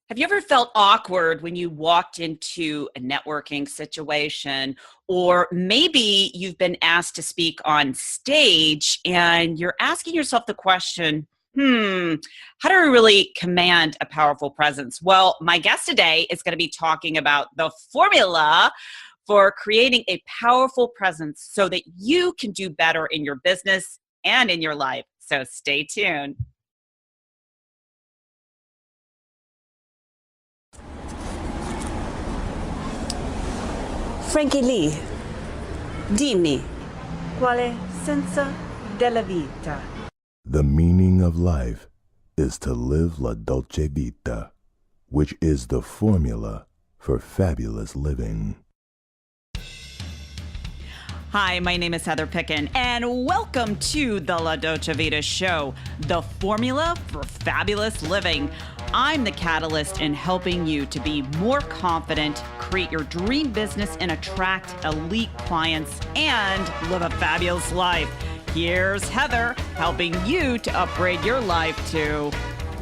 Have you ever felt awkward when you walked into a networking situation, or maybe you've been asked to speak on stage and you're asking yourself the question, how do I really command a powerful presence? Well, my guest today is going to be talking about the formula for creating a powerful presence so that you can do better in your business and in your life. So stay tuned. Frankie Lee, dimmi, qual è senso della vita? The meaning of life is to live la dolce vita, which is the formula for fabulous living. Hi, my name is Heather Picken, and welcome to the La Dolce Vita Show, the formula for fabulous living. I'm the catalyst in helping you to be more confident, create your dream business, and attract elite clients and live a fabulous life. Here's Heather helping you to upgrade your life to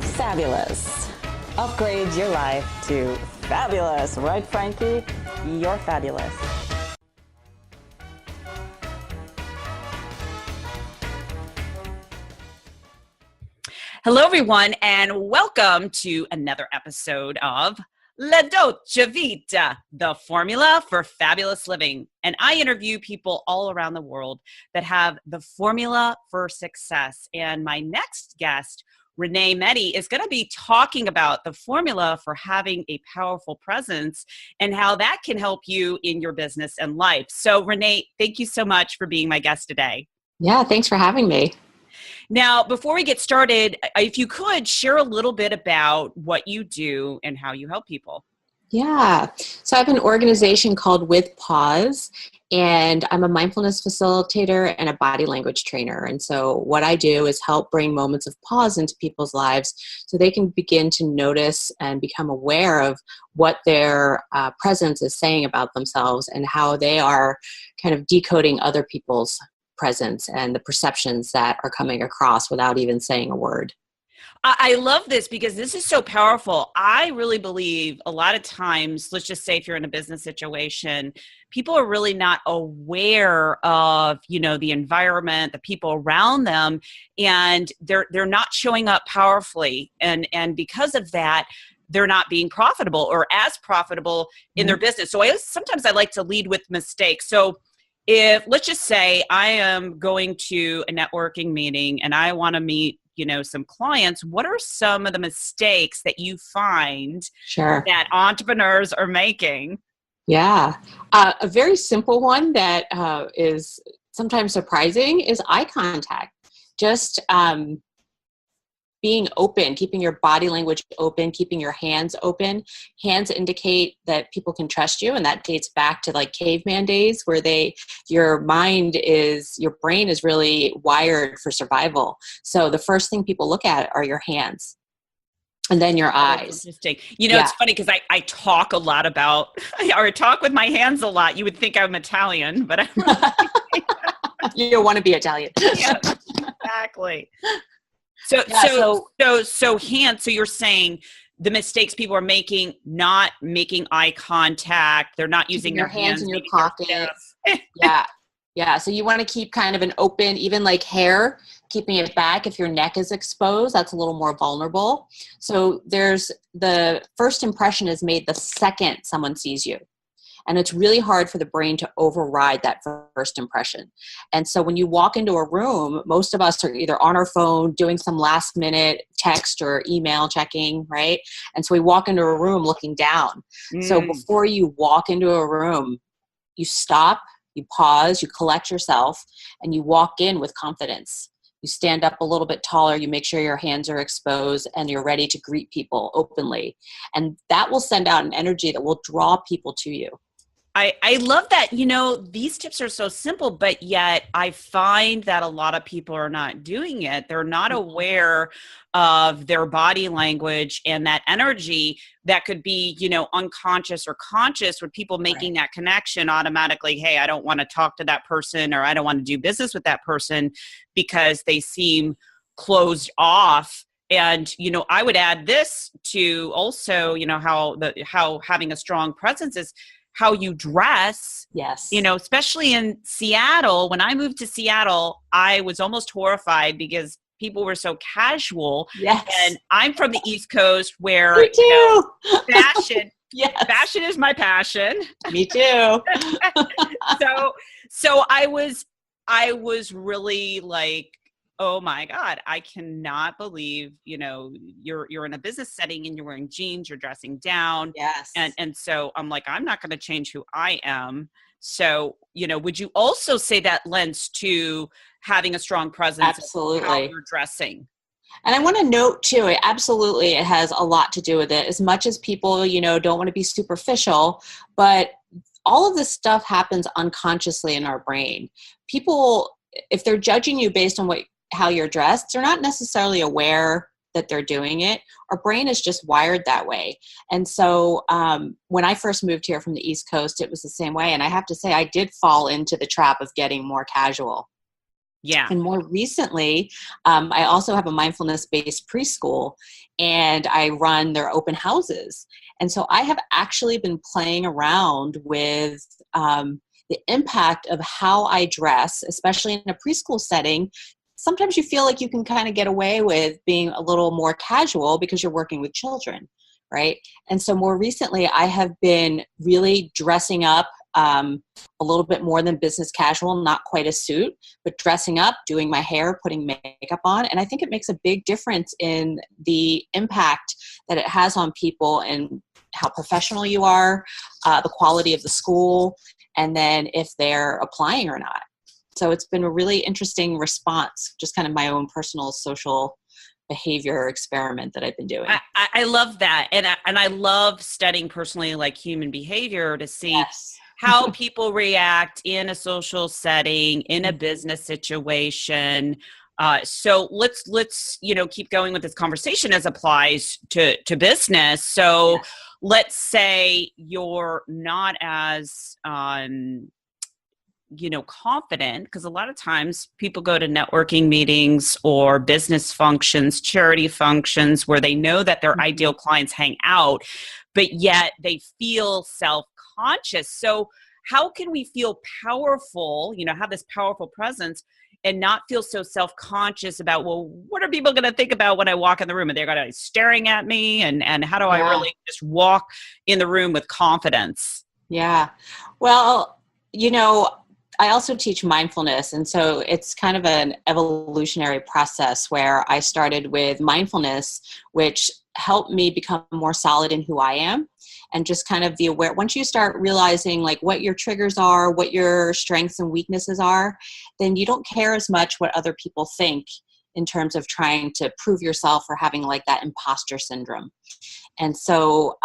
Fabulous. Upgrade your life to fabulous. Right, Frankie? You're fabulous. Hello, everyone, and welcome to another episode of La Dolce Vita, the formula for fabulous living. And I interview people all around the world that have the formula for success. And my next guest, Renee Metty, is going to be talking about the formula for having a powerful presence and how that can help you in your business and life. So, Renee, thank you so much for being my guest today. Yeah, thanks for having me. Now, before we get started, if you could share a little bit about what you do and how you help people. Yeah, so I have an organization called With Pause, and I'm a mindfulness facilitator and a body language trainer. And so what I do is help bring moments of pause into people's lives so they can begin to notice and become aware of what their presence is saying about themselves and how they are kind of decoding other people's presence and the perceptions that are coming across without even saying a word. I love this because this is so powerful. I really believe a lot of times, let's just say if you're in a business situation, people are really not aware of, the environment, the people around them, and they're not showing up powerfully. And because of that, they're not being profitable or as profitable in their business. So sometimes I like to lead with mistakes. So if, let's just say I am going to a networking meeting and I want to meet, some clients, what are some of the mistakes that you find that entrepreneurs are making? Yeah. A very simple one that is sometimes surprising is eye contact. Just being open, keeping your body language open, keeping your hands open. Hands indicate that people can trust you, and that dates back to like caveman days where your brain is really wired for survival. So the first thing people look at are your hands. And then your eyes. Interesting. It's funny because I talk a lot about, or I talk with my hands a lot. You would think I'm Italian, but I'm You don't want to be Italian. Yeah, exactly. So hands, so you're saying the mistakes people are making, not making eye contact, they're not using their hands in your pockets. Yeah. So you want to keep kind of an open, even like hair, keeping it back. If your neck is exposed, that's a little more vulnerable. So there's the first impression is made the second someone sees you. And it's really hard for the brain to override that first impression. And so when you walk into a room, most of us are either on our phone doing some last minute text or email checking, right? And so we walk into a room looking down. So before you walk into a room, you stop, you pause, you collect yourself, and you walk in with confidence. You stand up a little bit taller, you make sure your hands are exposed, and you're ready to greet people openly. And that will send out an energy that will draw people to you. I love that. These tips are so simple, but yet I find that a lot of people are not doing it. They're not aware of their body language and that energy that could be, unconscious or conscious, with people making that connection automatically. Hey, I don't want to talk to that person, or I don't want to do business with that person because they seem closed off And, I would add this to also, how having a strong presence is how you dress. Yes. Especially in Seattle. When I moved to Seattle, I was almost horrified because people were so casual. Yes. And I'm from the East Coast where, Me too. fashion, Yes. fashion is my passion. Me too. So I was really like, oh my God, I cannot believe, you're in a business setting and you're wearing jeans, you're dressing down. Yes. And so I'm like, I'm not going to change who I am. So, would you also say that lends to having a strong presence? Absolutely. How you're dressing? And I want to note too, it has a lot to do with it. As much as people, don't want to be superficial, but all of this stuff happens unconsciously in our brain. People, if they're judging you based on how you're dressed, they're not necessarily aware that they're doing it. Our brain is just wired that way. And so when I first moved here from the East Coast, it was the same way. And I have to say, I did fall into the trap of getting more casual. Yeah. And more recently, I also have a mindfulness-based preschool, and I run their open houses. And so I have actually been playing around with the impact of how I dress, especially in a preschool setting. Sometimes you feel like you can kind of get away with being a little more casual because you're working with children, right? And so more recently, I have been really dressing up a little bit more than business casual, not quite a suit, but dressing up, doing my hair, putting makeup on. And I think it makes a big difference in the impact that it has on people and how professional you are, the quality of the school, and then if they're applying or not. So it's been a really interesting response, just kind of my own personal social behavior experiment that I've been doing. I love that. And I love studying personally, like human behavior, to see Yes. how people react in a social setting, in a business situation. So let's keep going with this conversation as applies to business. So let's say you're not as confident, because a lot of times people go to networking meetings or business functions, charity functions, where they know that their ideal clients hang out, but yet they feel self-conscious. So how can we feel powerful, have this powerful presence and not feel so self-conscious about, well, what are people going to think about when I walk in the room? And they're going to be staring at me, and how do I really just walk in the room with confidence? Yeah. Well, I also teach mindfulness. And so it's kind of an evolutionary process where I started with mindfulness, which helped me become more solid in who I am and just kind of be aware. Once you start realizing like what your triggers are, what your strengths and weaknesses are, then you don't care as much what other people think in terms of trying to prove yourself or having like that imposter syndrome. And so,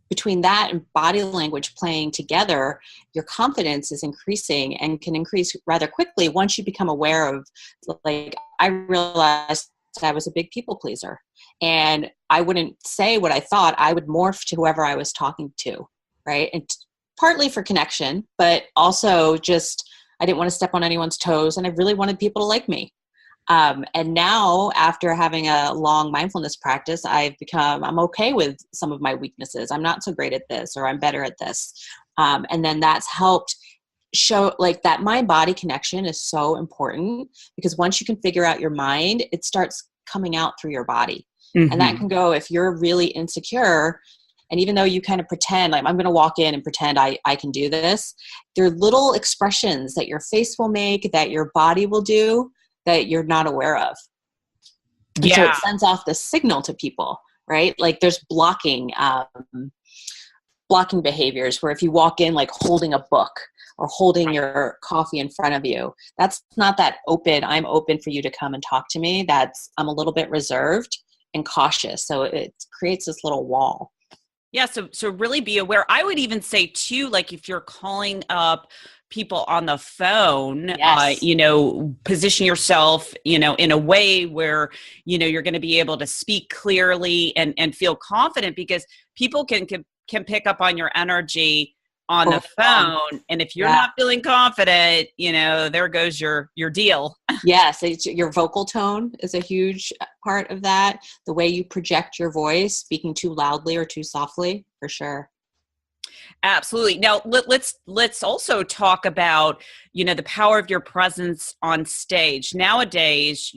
between that and body language playing together, your confidence is increasing and can increase rather quickly once you become aware of, like, I realized I was a big people pleaser and I wouldn't say what I thought. I would morph to whoever I was talking to, right? And partly for connection, but also just I didn't want to step on anyone's toes and I really wanted people to like me. And now after having a long mindfulness practice, I'm okay with some of my weaknesses. I'm not so great at this, or I'm better at this. And then that's helped show like that mind-body connection is so important, because once you can figure out your mind, it starts coming out through your body. Mm-hmm. And that can go, if you're really insecure, and even though you kind of pretend like I'm going to walk in and pretend I can do this, there are little expressions that your face will make, that your body will do, that you're not aware of. And so it sends off the signal to people, right? Like there's blocking behaviors where if you walk in like holding a book or holding your coffee in front of you, that's not that open. I'm open for you to come and talk to me. I'm a little bit reserved and cautious. So it creates this little wall. Yeah. So really be aware. I would even say too, like if you're calling up people on the phone, position yourself, in a way where, you're going to be able to speak clearly and feel confident, because people can pick up on your energy on the Or phone. phone. And if you're Yeah. not feeling confident, there goes your deal. Yes, your vocal tone is a huge part of that. The way you project your voice, speaking too loudly or too softly, for sure. Absolutely. Now let's also talk about, the power of your presence on stage. Nowadays,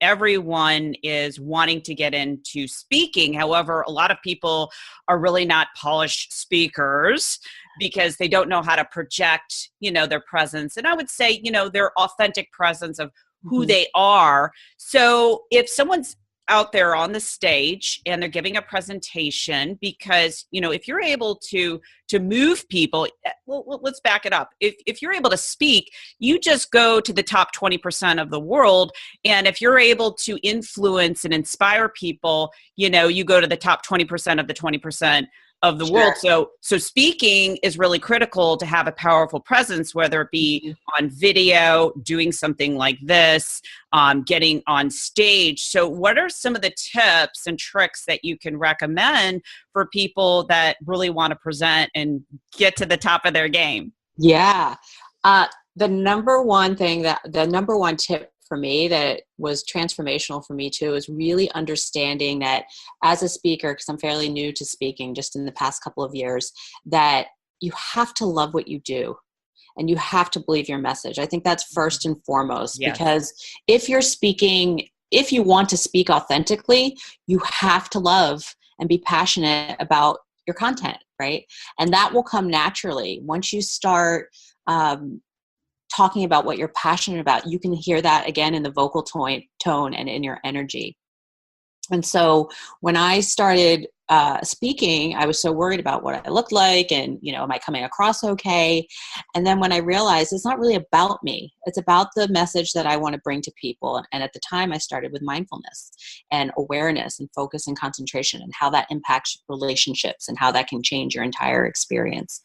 everyone is wanting to get into speaking. However, a lot of people are really not polished speakers because they don't know how to project, their presence. And I would say, their authentic presence of who Mhm. they are. So if someone's out there on the stage and they're giving a presentation, because if you're able to move people, well, let's back it up. If you're able to speak, you just go to the top 20% of the world, and if you're able to influence and inspire people, you go to the top 20% of the 20% of the world. Sure. So speaking is really critical to have a powerful presence, whether it be on video, doing something like this, getting on stage. So what are some of the tips and tricks that you can recommend for people that really want to present and get to the top of their game? Yeah. The number one tip for me that was transformational for me too is really understanding that as a speaker, because I'm fairly new to speaking just in the past couple of years, that you have to love what you do and you have to believe your message. I think that's first and foremost, Yes. because if you want to speak authentically, you have to love and be passionate about your content, right? And that will come naturally. Once you start talking about what you're passionate about, you can hear that again in the vocal tone and in your energy. And so when I started speaking, I was so worried about what I looked like and, am I coming across okay? And then when I realized it's not really about me, it's about the message that I want to bring to people. And at the time I started with mindfulness and awareness and focus and concentration and how that impacts relationships and how that can change your entire experience.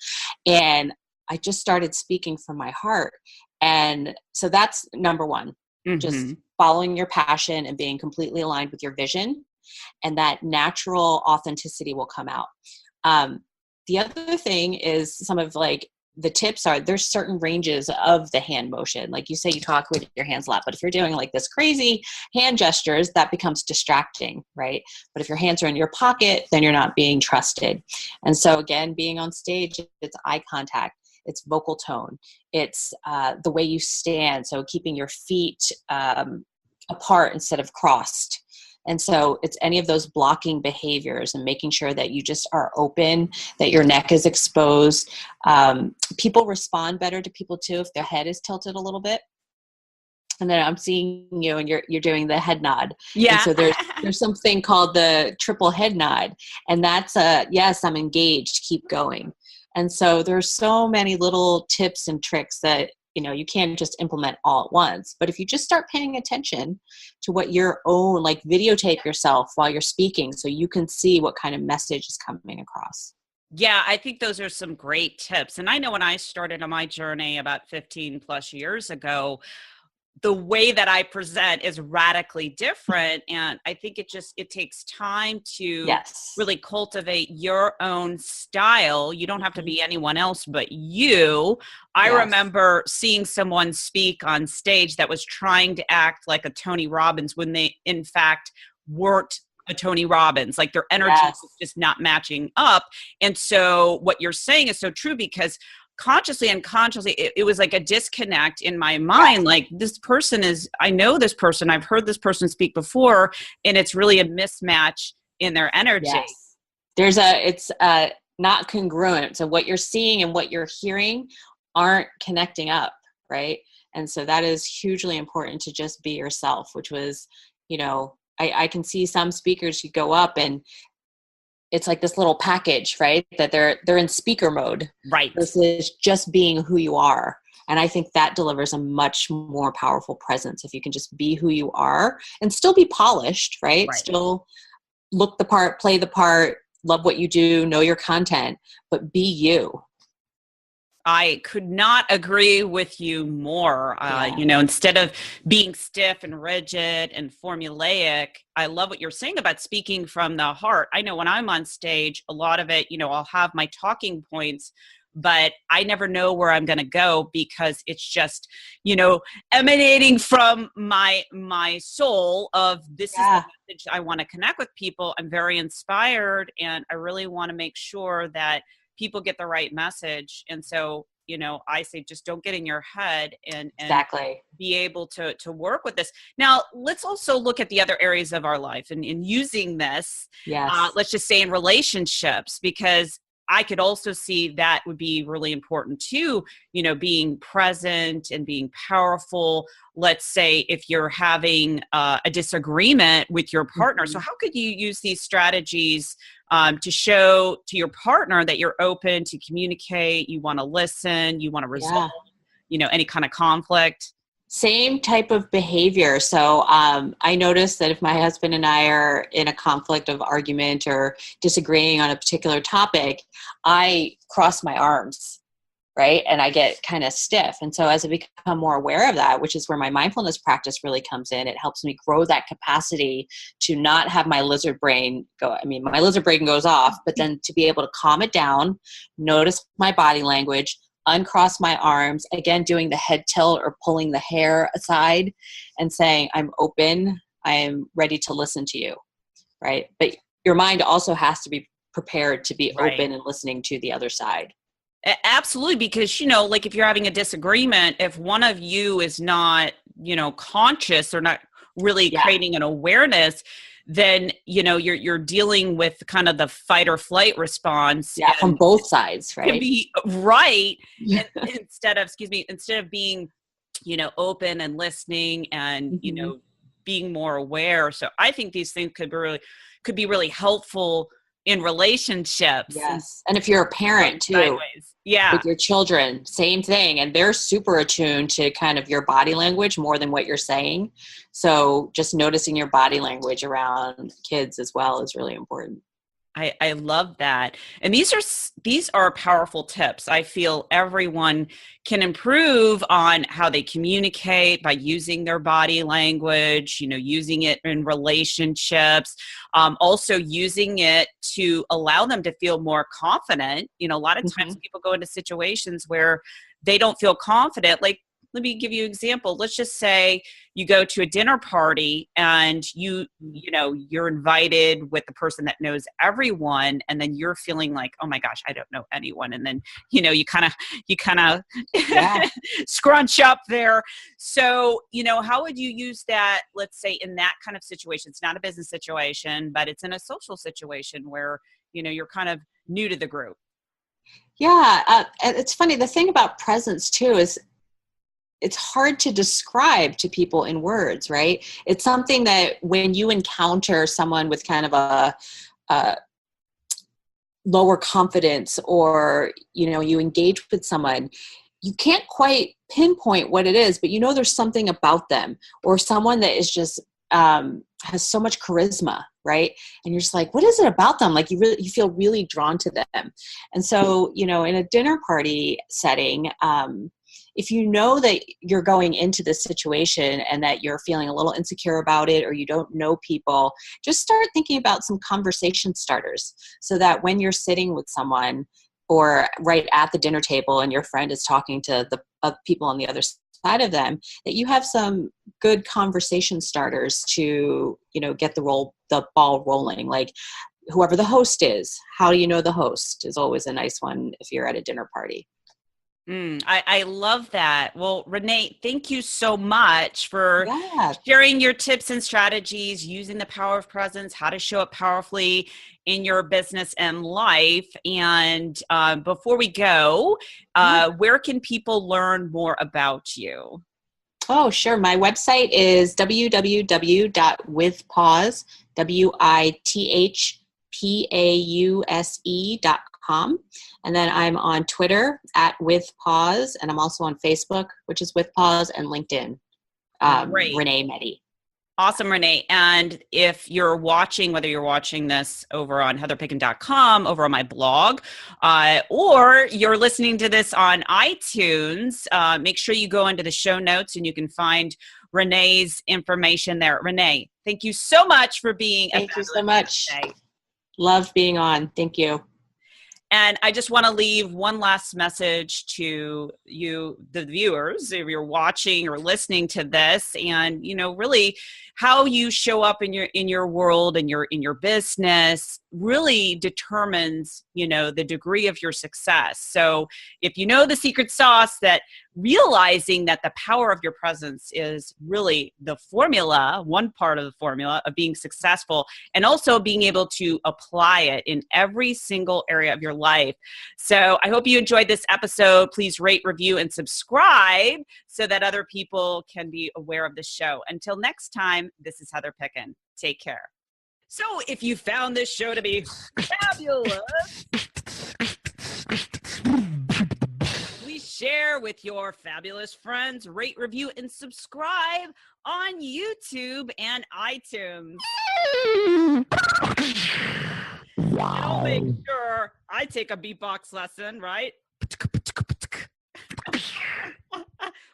And I just started speaking from my heart. And so that's number one, just following your passion and being completely aligned with your vision, and that natural authenticity will come out. The other thing is some of the tips are there's certain ranges of the hand motion. Like you say, you talk with your hands a lot, but if you're doing like this crazy hand gestures, that becomes distracting, right? But if your hands are in your pocket, then you're not being trusted. And so again, being on stage, it's eye contact. It's vocal tone. It's the way you stand. So keeping your feet apart instead of crossed. And so it's any of those blocking behaviors and making sure that you just are open, that your neck is exposed. People respond better to people too if their head is tilted a little bit. And then I'm seeing you and you're doing the head nod. Yeah. And so there's something called the triple head nod. And that's yes, I'm engaged, keep going. And so there's so many little tips and tricks that, you can't just implement all at once. But if you just start paying attention to what your own, videotape yourself while you're speaking so you can see what kind of message is coming across. Yeah, I think those are some great tips. And I know when I started on my journey about 15 plus years ago, the way that I present is radically different. And I think it takes time to really cultivate your own style. You don't have to be anyone else but you. I remember seeing someone speak on stage that was trying to act like a Tony Robbins when they, in fact, weren't a Tony Robbins. Like their energy was just not matching up. And so what you're saying is so true, because consciously and unconsciously, it was like a disconnect in my mind. Like I know this person, I've heard this person speak before, and it's really a mismatch in their energy. Yes. It's not congruent. So what you're seeing and what you're hearing aren't connecting up, right? And so that is hugely important to just be yourself, which was, I can see some speakers who go up and it's like this little package, right? That they're in speaker mode, right? Versus just being who you are. And I think that delivers a much more powerful presence if you can just be who you are and still be polished, right? Still look the part, play the part, love what you do, know your content, but be you. I could not agree with you more. Instead of being stiff and rigid and formulaic, I love what you're saying about speaking from the heart. I know when I'm on stage, a lot of it, I'll have my talking points, but I never know where I'm going to go because it's just, emanating from my soul of this is the message I want to connect with people. I'm very inspired, and I really want to make sure that people get the right message. And so, I say, just don't get in your head and Exactly. be able to work with this. Now, let's also look at the other areas of our life and in using this, Yes. let's just say in relationships, because I could also see that would be really important too, being present and being powerful. Let's say if you're having a disagreement with your partner. Mm-hmm. So how could you use these strategies to show to your partner that you're open to communicate, you want to listen, you want to resolve, any kind of conflict? Same type of behavior. So I noticed that if my husband and I are in a conflict of argument or disagreeing on a particular topic, I cross my arms, right? And I get kind of stiff. And so as I become more aware of that, which is where my mindfulness practice really comes in, it helps me grow that capacity to not have my lizard brain go. I mean, my lizard brain goes off, but then to be able to calm it down, notice my body language, uncross my arms, again, doing the head tilt or pulling the hair aside and saying, I'm open, I am ready to listen to you, right? But your mind also has to be prepared to be open and listening to the other side. Absolutely, because, like if you're having a disagreement, if one of you is not, conscious or not really creating an awareness, then, you're dealing with kind of the fight or flight response. Yeah, from both sides, right? To be right. And instead of being, open and listening and, being more aware. So I think these things could be really helpful in relationships. Yes. And if you're a parent too, with your children, same thing. And they're super attuned to kind of your body language more than what you're saying. So just noticing your body language around kids as well is really important. I love that. And these are powerful tips. I feel everyone can improve on how they communicate by using their body language, using it in relationships, also using it to allow them to feel more confident. A lot of times people go into situations where they don't feel confident. Like, let me give you an example. Let's just say you go to a dinner party and you're invited with the person that knows everyone, and then you're feeling like, oh my gosh, I don't know anyone. And then, you kind of scrunch up there. So, how would you use that, let's say in that kind of situation? It's not a business situation, but it's in a social situation where, you're kind of new to the group. Yeah. It's funny. The thing about presence too is it's hard to describe to people in words, right? It's something that when you encounter someone with kind of a lower confidence, or, you engage with someone, you can't quite pinpoint what it is, but there's something about them, or someone that is just has so much charisma, right? And you're just like, what is it about them? Like you feel really drawn to them. And so, in a dinner party setting, if you know that you're going into this situation and that you're feeling a little insecure about it, or you don't know people, just start thinking about some conversation starters, so that when you're sitting with someone or right at the dinner table and your friend is talking to the people on the other side of them, that you have some good conversation starters to, get the ball rolling. Like, whoever the host is, how do you know the host is always a nice one if you're at a dinner party. I love that. Well, Renee, thank you so much for sharing your tips and strategies, using the power of presence, how to show up powerfully in your business and life. And before we go, where can people learn more about you? Oh, sure. My website is www.withpause, withpause.com. And then I'm on Twitter @withpause, and I'm also on Facebook, which is withpause, and LinkedIn, Renee Metty. Awesome, Renee. And if you're watching, whether you're watching this over on heatherpicken.com, over on my blog, or you're listening to this on iTunes, make sure you go into the show notes and you can find Renee's information there. Renee, thank you so much for being Thank you so much. Today. Love being on. Thank you. And I just want to leave one last message to you, the viewers, if you're watching or listening to this, and, really how you show up in your world and in your business really determines, the degree of your success. So if you know the secret sauce, that realizing that the power of your presence is really the formula, one part of the formula of being successful, and also being able to apply it in every single area of your life. So I hope you enjoyed this episode. Please rate, review, and subscribe so that other people can be aware of the show. Until next time, this is Heather Picken. Take care. So if you found this show to be fabulous, please share with your fabulous friends, rate, review, and subscribe on YouTube and iTunes. And I'll make sure I take a beatbox lesson, right?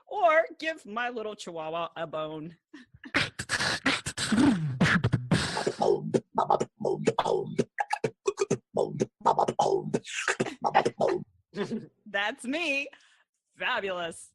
Or give my little chihuahua a bone. That's me. Fabulous.